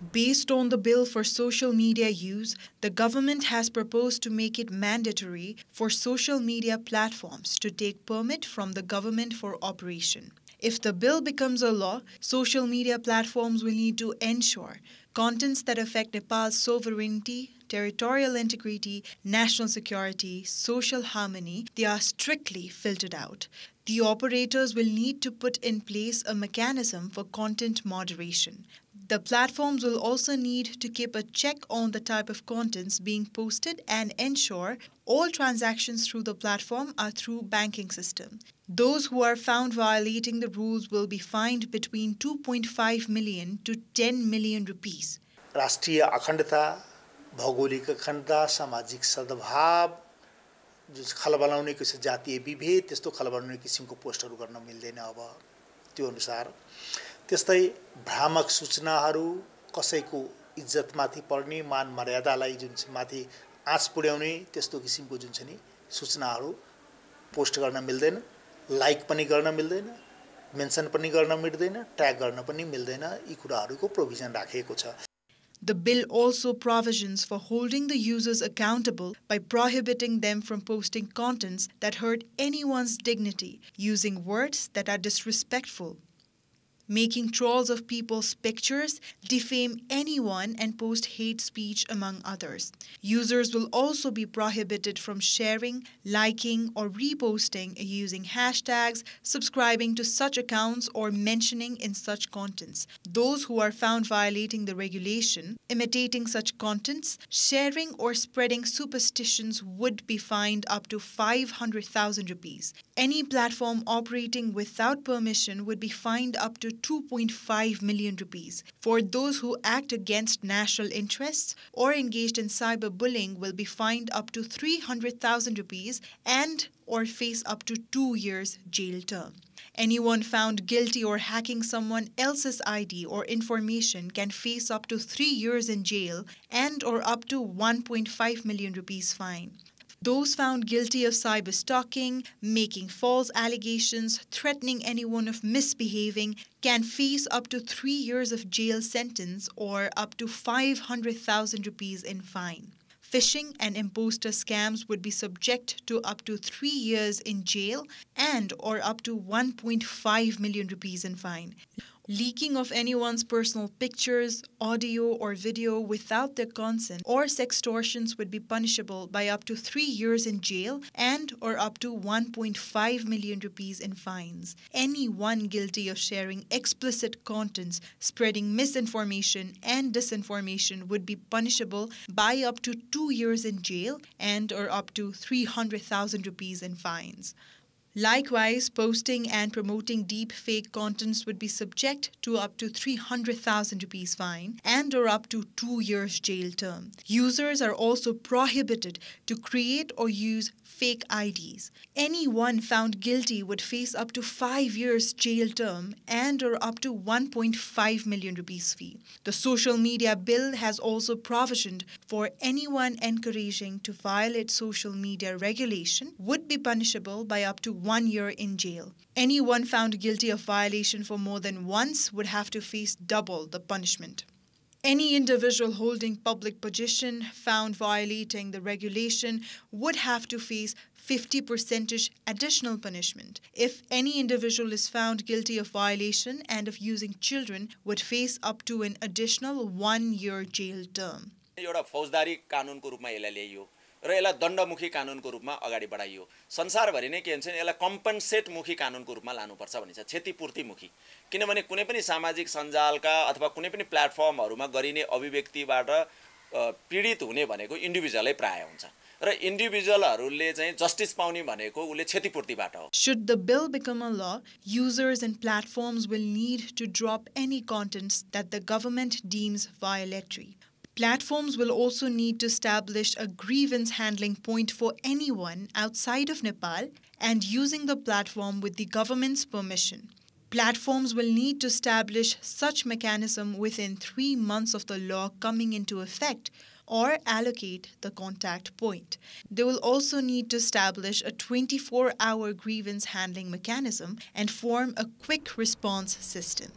Based on the bill for social media use, the government has proposed to make it mandatory for social media platforms to take permit from the government for operation. If the bill becomes a law, social media platforms will need to ensure contents that affect Nepal's sovereignty, territorial integrity, national security, social harmony, they are strictly filtered out. The operators will need to put in place a mechanism for content moderation. The platforms will also need to keep a check on the type of contents being posted and ensure all transactions through the platform are through banking system. Those who are found violating the rules will be fined between 2.5 million to 10 million rupees. राष्ट्रिय अखण्डता, भौगोलिक अखण्डता, सामाजिक सद्भाव, जो खलबलाउने किसिम जातीय विभेद त्यस्तो खलबलाउने किसिमको पोस्टहरू गर्न मिल्दैन अब त्यो अनुसार। त्यस्तै भ्रामक सूचनाहरू, कसैको इज्जतमाथि पर्ने, मान मर्यादालाई जुन माथि आँच पुर्याउने त्यस्तो किसिमको जुन छ नि सूचनाहरू पोस्ट गर्न मिल्दैन, लाइक पनि गर्न मिल्दैन, मेन्सन पनि गर्न मिल्दैन, ट्याग गर्न पनि मिल्दैन। यी कुराहरूको प्रोभिजन राखिएको छ। The bill also provisions for holding the users accountable by prohibiting them from posting contents that hurt anyone's dignity, using words that are disrespectful, making trolls of people's pictures, defame anyone, and post hate speech, among others. Users will also be prohibited from sharing, liking, or reposting using hashtags, subscribing to such accounts, or mentioning in such contents. Those who are found violating the regulation, imitating such contents, sharing or spreading superstitions would be fined up to 500,000 rupees. Any platform operating without permission would be fined up to 2.5 million rupees. For those who act against national interests or engaged in cyberbullying will be fined up to 300,000 rupees and or face up to 2 years jail term. Anyone found guilty or hacking someone else's ID or information can face up to 3 years in jail and or up to 1.5 million rupees fine. Those found guilty of cyber stalking, making false allegations, threatening anyone of misbehaving can face up to 3 years of jail sentence or up to 500,000 rupees in fine. Phishing and imposter scams would be subject to up to 3 years in jail and or up to 1.5 million rupees in fine. Leaking of anyone's personal pictures, audio, or video without their consent or sextortions would be punishable by up to 3 years in jail and or up to 1.5 million rupees in fines. Anyone guilty of sharing explicit contents, spreading misinformation and disinformation would be punishable by up to 2 years in jail and or up to 300,000 rupees in fines. Likewise, posting and promoting deep fake contents would be subject to up to 300,000 rupees fine and or up to 2 years jail term. Users are also prohibited to create or use fake IDs. Anyone found guilty would face up to 5 years jail term and or up to 1.5 million rupees fee. The social media bill has also provisioned for anyone encouraging to violate social media regulation would be punishable by up to 1 year in jail. Anyone found guilty of violation for more than once would have to face double the punishment. Any individual holding public position found violating the regulation would have to face 50% additional punishment. If any individual is found guilty of violation and of using children would face up to an additional 1 year jail term. एउटा फौजदारी कानुनको रूपमा यसलाई ल्याइयो र यसलाई दण्डमुखी कानुनको रूपमा अगाडि बढाइयो। संसारभरि नै के भन्छ यसलाई कम्पनसेटमुखी कानुनको रूपमा लानुपर्छ भनिन्छ, क्षतिपूर्तिमुखी। किनभने कुनै पनि सामाजिक सञ्जालका अथवा कुनै पनि प्लेटफर्महरुमा गरिने अभिव्यक्तिबाट पीडित हुने भनेको इन्डिभिजुअलै प्राय हुन्छ र इन्डिभिजुअलहरुले चाहिँ जस्टिस पाउने भनेको उले क्षतिपूर्तिबाट हो। Should the bill become a law, users and platforms will need to drop any contents that the government deems violatory. Platforms will also need to establish a grievance handling point for anyone outside of Nepal and using the platform with the government's permission. Platforms will need to establish such mechanism within 3 months of the law coming into effect or allocate the contact point. They will also need to establish a 24-hour grievance handling mechanism and form a quick response system.